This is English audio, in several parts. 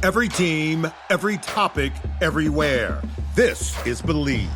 Every team, every topic, everywhere. This is Believe.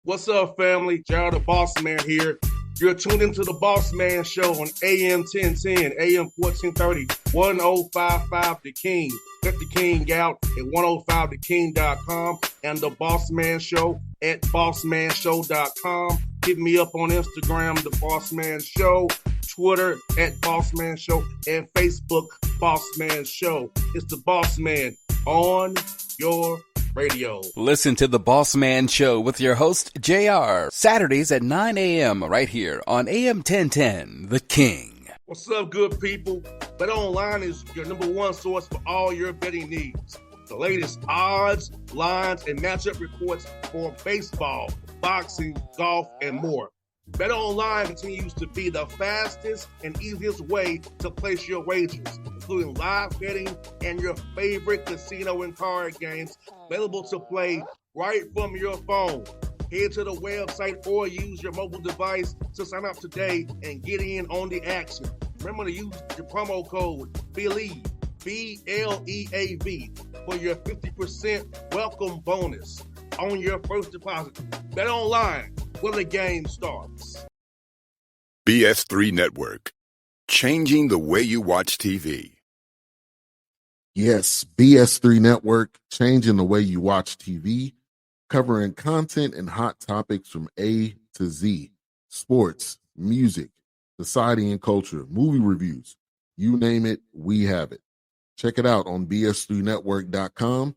What's up, family? Gerald the Bossman here. You're tuned into the Bossman Show on AM 1010, AM 1430, 1055 The King. Check The King out at 105theking.com and the Bossman Show at bossmanshow.com. Hit me up on Instagram, The Bossman Show, Twitter at Bossman Show, and Facebook, Bossman Show. It's the Bossman on your radio. Listen to the Bossman Show with your host, JR, Saturdays at 9 a.m. right here on AM 1010, The King. What's up, good people? BetOnline is your number one source for all your betting needs. The latest odds, lines, and matchup reports for baseball, boxing, golf, and more. BetOnline continues to be the fastest and easiest way to place your wagers, including live betting and your favorite casino and card games available to play right from your phone. Head to the website or use your mobile device to sign up today and get in on the action. Remember to use your promo code BELIEVE, B-L-E-A-V, for your 50% welcome bonus on your first deposit. BetOnline, where the game starts. BS3 Network, changing the way you watch TV. Yes, BS3 Network, changing the way you watch TV, covering content and hot topics from A to Z, sports, music, society and culture, movie reviews, you name it, we have it. Check it out on bs3network.com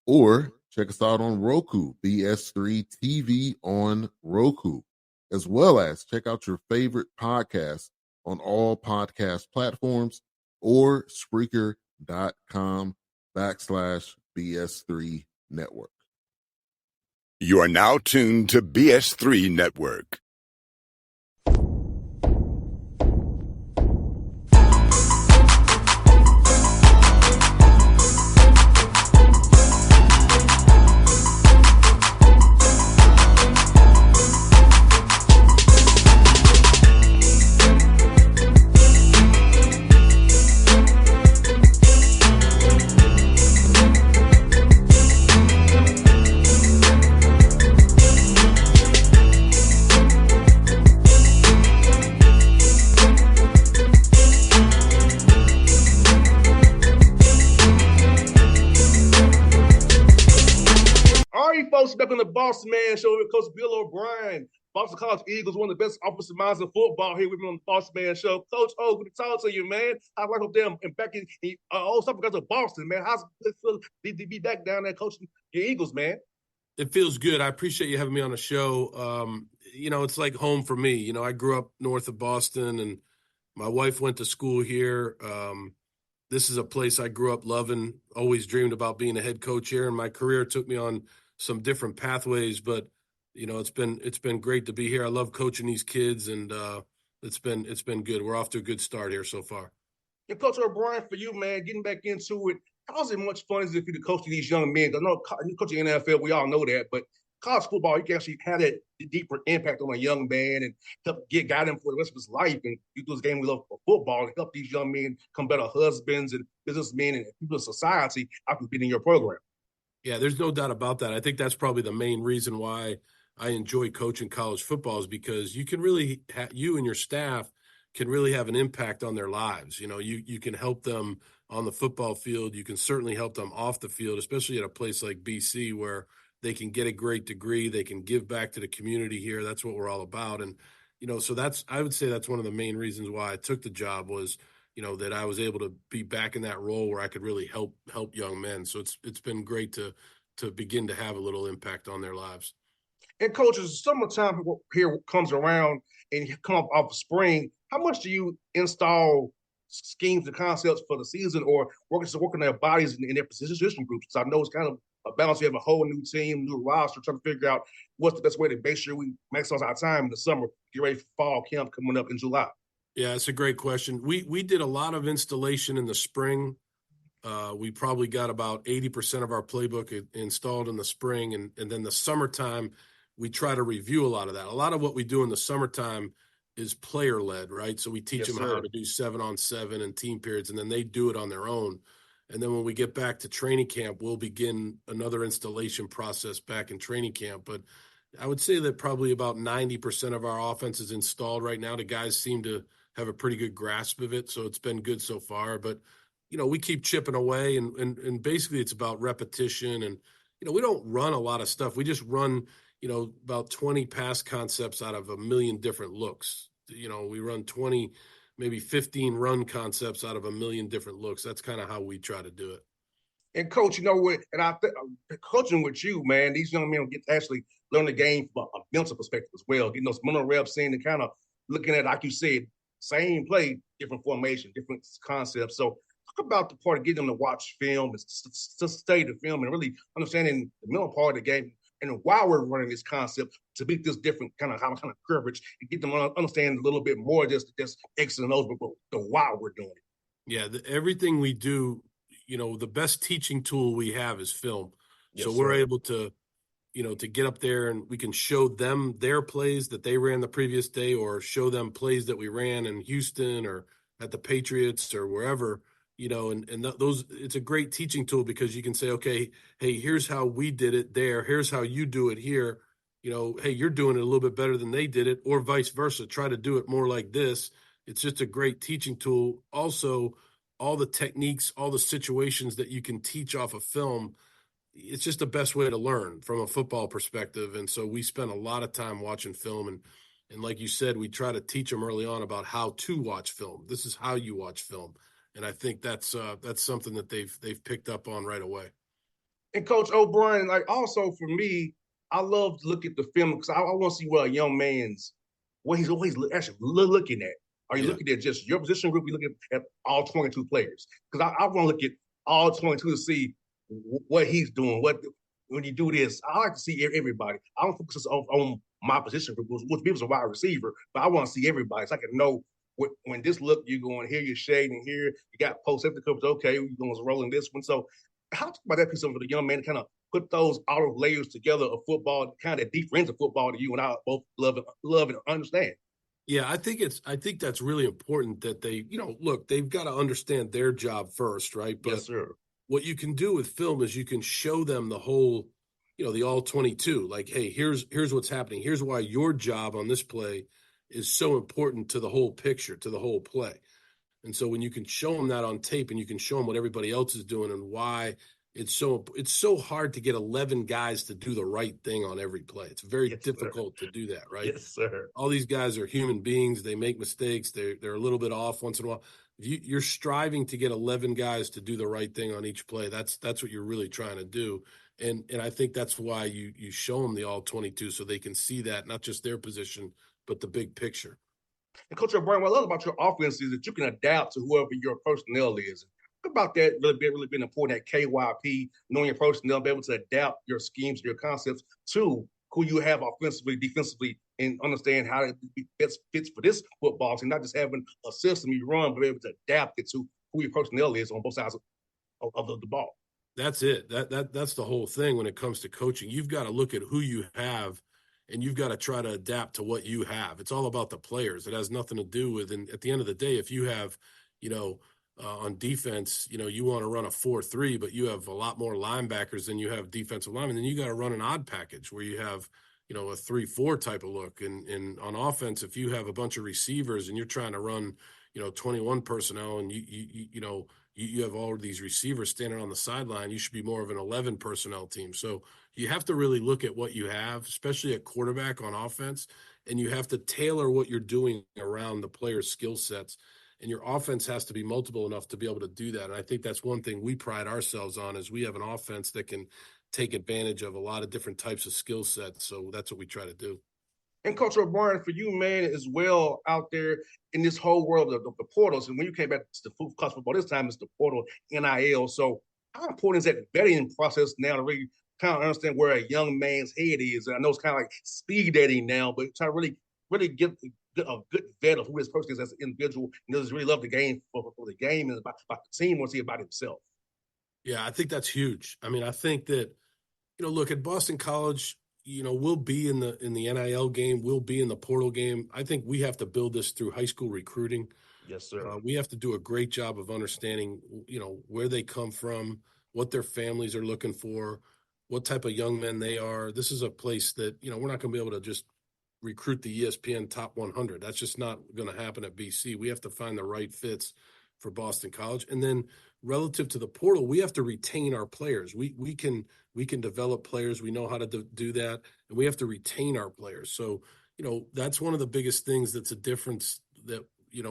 or check us out on Roku, BS3 TV on Roku, as well as check out your favorite podcast on all podcast platforms or Spreaker.com/BS3 Network. You are now tuned to BS3 Network. Back on the Bossman Show with Coach Bill O'Brien. Boston College Eagles, one of the best offensive minds in football here with me on the Bossman Show. Coach, good to talk to you, man. I like up there and back in stuff because of Boston, man. How's it feel to be back down there coaching the Eagles, man? It feels good. I appreciate you having me on the show. It's like home for me. I grew up north of Boston, and my wife went to school here. This is a place I grew up loving, always dreamed about being a head coach here, and my career took me on some different pathways, but it's been great to be here. I love coaching these kids, and it's been good. We're off to a good start here so far. And Coach O'Brien, for you, man, getting back into it, how's it much fun is it for you to coach these young men? I know you coach the NFL, we all know that, but college football, you can actually have that deeper impact on a young man and help guide him for the rest of his life. And you do this game we love for football and help these young men become better husbands and businessmen and people in society after being in your program. Yeah, there's no doubt about that. I think that's probably the main reason why I enjoy coaching college football is because you can really you and your staff can really have an impact on their lives. You can help them on the football field. You can certainly help them off the field, especially at a place like BC where they can get a great degree. They can give back to the community here. That's what we're all about. And, so I would say that's one of the main reasons why I took the job was, that I was able to be back in that role where I could really help young men. So it's been great to begin to have a little impact on their lives. And coaches, summertime here comes around and you come up off spring. How much do you install schemes and concepts for the season or working their bodies in their position groups? Because I know it's kind of a balance. We have a whole new team, new roster, trying to figure out what's the best way to make sure we maximize our time in the summer, get ready for fall camp coming up in July. Yeah, it's a great question. We did a lot of installation in the spring. We probably got about 80% of our playbook installed in the spring. And then the summertime, we try to review a lot of that. A lot of what we do in the summertime is player-led, right? So we teach them how to do 7-on-7 and team periods, and then they do it on their own. And then when we get back to training camp, we'll begin another installation process back in training camp. But I would say that probably about 90% of our offense is installed right now. The guys seem to have a pretty good grasp of it, so it's been good so far. But, we keep chipping away, and basically it's about repetition. And, we don't run a lot of stuff. We just run, about 20 pass concepts out of a million different looks. We run 20, maybe 15 run concepts out of a million different looks. That's kind of how we try to do it. And coach, what? And coaching with you, man, these young men get to actually learn the game from a mental perspective as well, getting those mental reps in and kind of looking at, like you said, same play, different formation, different concepts. So talk about the part of getting them to watch film and to study the film and really understanding the mental part of the game. And while we're running this concept to beat this different kind of coverage and get them to understand a little bit more just X and O's, but the why we're doing it. Yeah, everything we do, the best teaching tool we have is film. Yes, so we're sir. able to, to get up there and we can show them their plays that they ran the previous day, or show them plays that we ran in Houston or at the Patriots or wherever, those, it's a great teaching tool because you can say, okay, hey, here's how we did it there. Here's how you do it here. Hey, you're doing it a little bit better than they did it, or vice versa. Try to do it more like this. It's just a great teaching tool. Also, all the techniques, all the situations that you can teach off of film, it's just the best way to learn from a football perspective. And so we spend a lot of time watching film. And like you said, we try to teach them early on about how to watch film. This is how you watch film. And I think that's something that they've picked up on right away. And Coach O'Brien, like also for me, I love to look at the film because I want to see what a young man's what he's actually looking at. Are you looking at just your position group? You looking at all 22 players? Because I want to look at all 22 to see what he's doing. When you do this, I like to see everybody. I don't focus on my position group, which was a wide receiver, but I want to see everybody so I can know when this look you're going here, you're shading here, you got post safety coverage. Okay, you're going to roll in this one. So, how talk about that piece of the young man to kind of put those outer layers together of football, kind of deeper into football that you and I both love and understand. Yeah, I think that's really important that they, look, they've got to understand their job first, right? But Yes, sir. what you can do with film is you can show them the whole, the all 22. Like, hey, here's what's happening. Here's why your job on this play is so important to the whole picture, to the whole play. And so when you can show them that on tape and you can show them what everybody else is doing and why it's so hard to get 11 guys to do the right thing on every play. It's very difficult to do that, right? Yes, sir. All these guys are human beings. They make mistakes. They're a little bit off once in a while. You're striving to get 11 guys to do the right thing on each play. That's what you're really trying to do. And I think that's why you show them the all 22 so they can see that, not just their position, but the big picture. And Coach O'Brien, what I love about your offense is that you can adapt to whoever your personnel is. Talk about that really being important at KYP, knowing your personnel, be able to adapt your schemes, your concepts to who you have offensively, defensively, and understand how it best fits for this football team, not just having a system you run, but be able to adapt it to who your personnel is on both sides of the ball. That's it. That's the whole thing when it comes to coaching. You've got to look at who you have, and you've got to try to adapt to what you have. It's all about the players. It has nothing to do with, and at the end of the day, if you have, on defense, you want to run a 4-3, but you have a lot more linebackers than you have defensive linemen, then you got to run an odd package where you have, a 3-4 type of look. And on offense, if you have a bunch of receivers and you're trying to run, 21 personnel and you have all of these receivers standing on the sideline, you should be more of an 11 personnel team. So you have to really look at what you have, especially at quarterback on offense, and you have to tailor what you're doing around the players' skill sets. And your offense has to be multiple enough to be able to do that. And I think that's one thing we pride ourselves on is we have an offense that can take advantage of a lot of different types of skill sets. So that's what we try to do. And Coach O'Brien, for you, man, as well out there in this whole world of the portals. And when you came back to the college football this time, it's the portal NIL. So how important is that vetting process now to really kind of understand where a young man's head is? And I know it's kind of like speed dating now, but try to really get a good vet of who this person is as an individual and does really love the game for the game and about the team or see about himself. Yeah, I think that's huge. I mean, I think that, look at Boston College, we'll be in the NIL game, we'll be in the portal game. I think we have to build this through high school recruiting. Yes, sir. We have to do a great job of understanding, where they come from, what their families are looking for, what type of young men they are. This is a place that, we're not going to be able to just recruit the ESPN top 100. That's just not going to happen at BC. We have to find the right fits for Boston College. And then relative to the portal, we have to retain our players. We can develop players. We know how to do that, and we have to retain our players. So, that's one of the biggest things that's a difference that,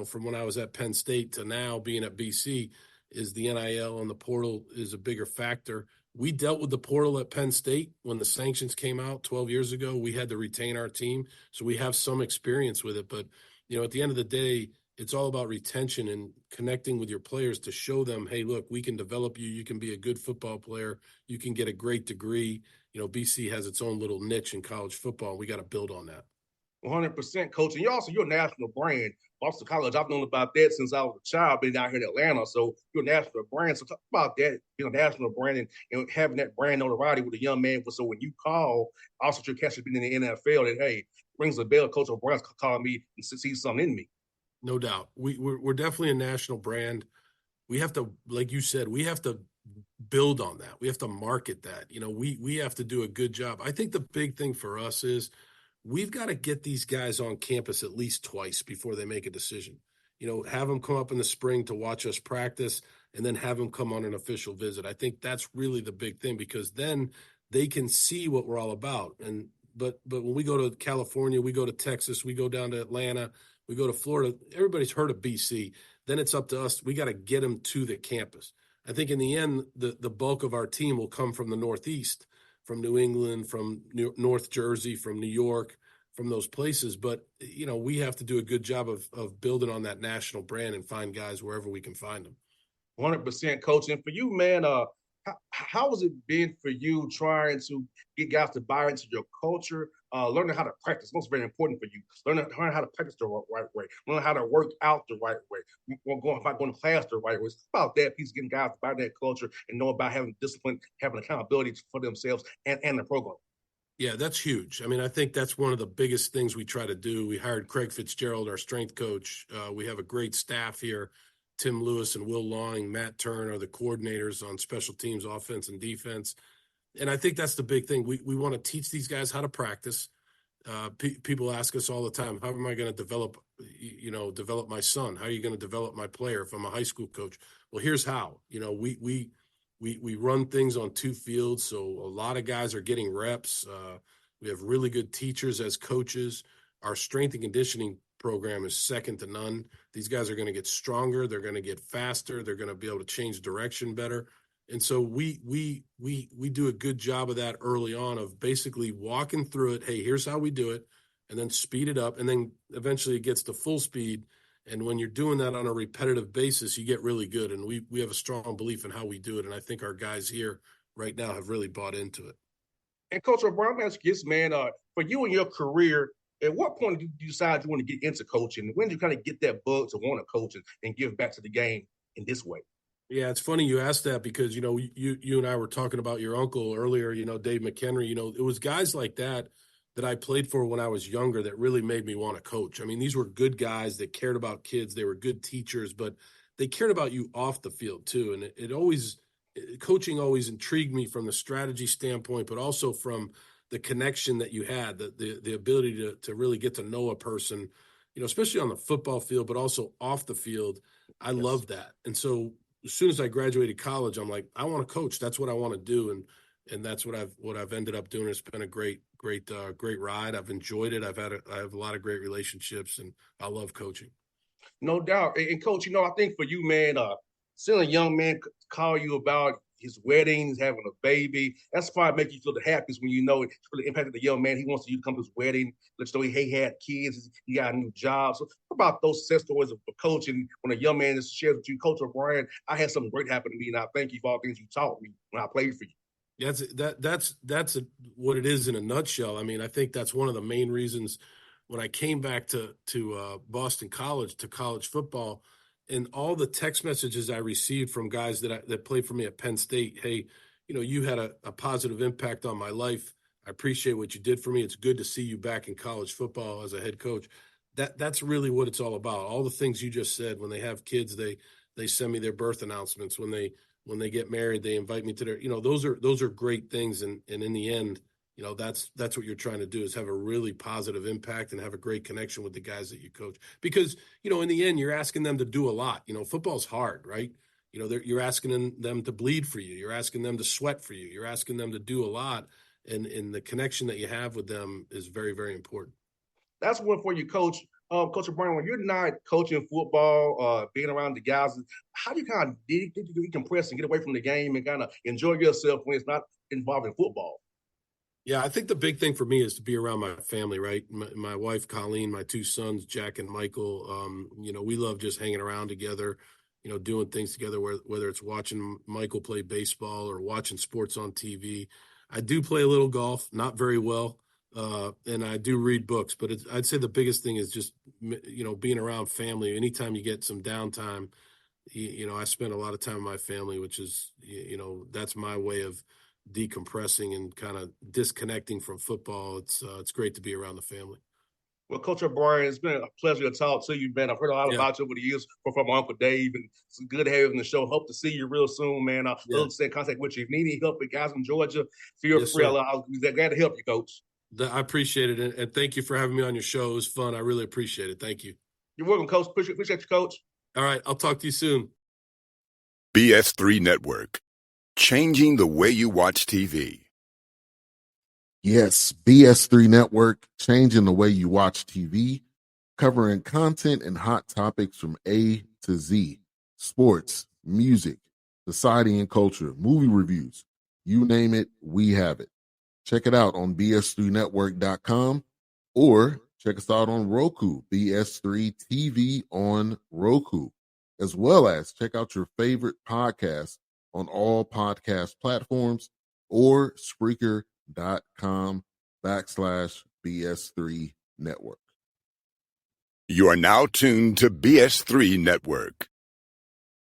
from when I was at Penn State to now being at BC is the NIL and the portal is a bigger factor. We dealt with the portal at Penn State when the sanctions came out 12 years ago. We had to retain our team, so we have some experience with it. But, at the end of the day, it's all about retention and connecting with your players to show them, hey, look, we can develop you. You can be a good football player. You can get a great degree. BC has its own little niche in college football, and we got to build on that. 100%, coach. And you're a national brand. Boston College, I've known about that since I was a child, been down here in Atlanta. So you're a national brand. So talk about that, being a national brand and having that brand notoriety with a young man. So when you call, also your catch has been in the NFL, that, hey, rings a bell, Coach O'Brien's calling me and sees something in me. No doubt. We're definitely a national brand. We have to, like you said, we have to build on that. We have to market that. We have to do a good job. I think the big thing for us is we've got to get these guys on campus at least twice before they make a decision. Have them come up in the spring to watch us practice and then have them come on an official visit. I think that's really the big thing because then they can see what we're all about. But when we go to California, we go to Texas, we go down to Atlanta, we go to Florida, everybody's heard of BC. Then it's up to us. We got to get them to the campus. I think in the end, the bulk of our team will come from the Northeast, from New England, from North Jersey, from New York, from those places. But, we have to do a good job of building on that national brand and find guys wherever we can find them. 100%, coach. And for you, man, how has it been for you trying to get guys to buy into your culture, learning how to practice? That's very important for you. Learning how to practice the right way, learning how to work out the right way, going to class the right way. It's about that piece, getting guys to buy that culture and know about having discipline, having accountability for themselves and the program. Yeah, that's huge. I mean, I think that's one of the biggest things we try to do. We hired Craig Fitzgerald, our strength coach. We have a great staff here. Tim Lewis and Will Lawing, Matt Turn are the coordinators on special teams, offense and defense. And I think that's the big thing. We want to teach these guys how to practice. People ask us all the time, how am I going to develop my son? How are you going to develop my player if I'm a high school coach? Well, here's how. We run things on two fields, so a lot of guys are getting reps. We have really good teachers as coaches. Our strength and conditioning program is second to none. These guys are going to get stronger. They're going to get faster. They're going to be able to change direction better. And so we do a good job of that early on, of basically walking through it. Hey, here's how we do it, and then speed it up, and then eventually it gets to full speed. And when you're doing that on a repetitive basis, you get really good. And we have a strong belief in how we do it. And I think our guys here right now have really bought into it. And Coach O'Brien, I'm asking this, man, for you in your career, at what point did you decide you want to get into coaching? When did you kind of get that bug to want to coach and give back to the game in this way? Yeah, it's funny you asked that because, you and I were talking about your uncle earlier, Dave McHenry. It was guys like that I played for when I was younger that really made me want to coach. I mean, these were good guys that cared about kids. They were good teachers, but they cared about you off the field too. And coaching always intrigued me from the strategy standpoint, but also from the connection that you had, the ability to really get to know a person, especially on the football field, but also off the field. I loved that. And so as soon as I graduated college, I'm like, I want to coach. That's what I want to do. And that's what I've ended up doing. It's been a great ride. I've enjoyed it. I have a lot of great relationships, and I love coaching. No doubt. And Coach, I think for you, man, seeing a young man call you about his wedding, he's having a baby, that's probably make you feel the happiest when it's really impacted the young man. He wants you to come to his wedding. Let's know he had kids, he got a new job. So what about those success stories of coaching when a young man is shared with you, Coach O'Brien, I had something great happen to me, and I thank you for all the things you taught me when I played for you. That's what it is in a nutshell. I mean, I think that's one of the main reasons when I came back to Boston College, to college football, and all the text messages I received from guys that played for me at Penn State. Hey, you had a positive impact on my life. I appreciate what you did for me. It's good to see you back in college football as a head coach. that's really what it's all about. All the things you just said. When they have kids, they send me their birth announcements. When they get married, they invite me to their, those are great things. And in the end, that's what you're trying to do, is have a really positive impact and have a great connection with the guys that you coach. Because, in the end, you're asking them to do a lot. Football's hard, right? You're asking them to bleed for you. You're asking them to sweat for you. You're asking them to do a lot. And the connection that you have with them is very, very important. That's one for you, Coach. Coach O'Brien, when you're not coaching football, being around the guys, how do you kind of decompress and get away from the game and kind of enjoy yourself when it's not involving football? Yeah, I think the big thing for me is to be around my family, right? My wife, Colleen, my two sons, Jack and Michael. We love just hanging around together, doing things together, whether it's watching Michael play baseball or watching sports on TV. I do play a little golf, not very well. And I do read books, but I'd say the biggest thing is just, being around family. Anytime you get some downtime, I spend a lot of time with my family, which is, that's my way of decompressing and kind of disconnecting from football. It's great to be around the family. Well, Coach O'Brien, it's been a pleasure to talk to you, man. I've heard a lot about you over the years from my Uncle Dave, and it's good to have you on the show. Hope to see you real soon, man. I'll stay in contact with you. If you need any help with guys in Georgia, feel free. I'll be glad to help you, Coach. I appreciate it, and thank you for having me on your show. It was fun. I really appreciate it. Thank you. You're welcome, Coach. Appreciate you, Coach. All right, I'll talk to you soon. BS3 Network, changing the way you watch TV. Yes, BS3 Network, changing the way you watch TV, covering content and hot topics from A to Z, sports, music, society and culture, movie reviews, you name it, we have it. Check it out on bs3network.com or check us out on Roku, BS3 TV on Roku, as well as check out your favorite podcast on all podcast platforms or Spreaker.com/BS3 Network. You are now tuned to BS3 Network.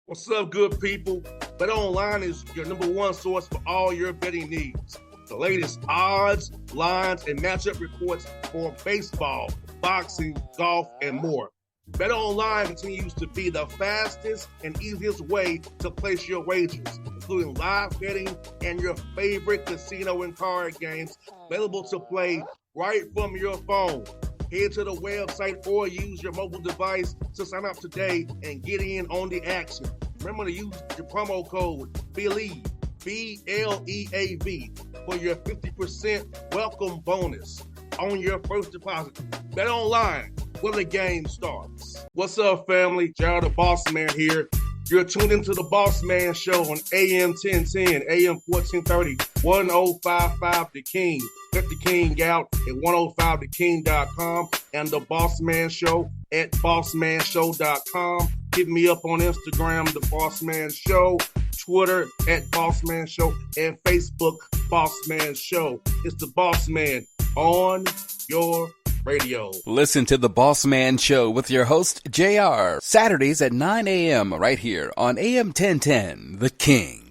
What's up, good people? Bet Online is your number one source for all your betting needs. The latest odds, lines, and matchup reports for baseball, boxing, golf, and more. Bet Online continues to be the fastest and easiest way to place your wagers, including live betting and your favorite casino and card games available to play right from your phone. Head to the website or use your mobile device to sign up today and get in on the action. Remember to use your promo code BELIEVE, BLEAV, for your 50% welcome bonus on your first deposit. Bet Online, where the game starts. What's up, family? Gerald the Bossman here. You're tuned into the Bossman Show on AM 1010, AM 1430, 1055 The King. Check The King out at 105theking.com and the Bossman Show at bossmanshow.com. Hit me up on Instagram, The Bossman Show, Twitter at Bossman Show, and Facebook, Bossman Show. It's the Bossman on your radio. Listen to The Bossman Show with your host, JR, Saturdays at 9 a.m. right here on AM 1010, The King.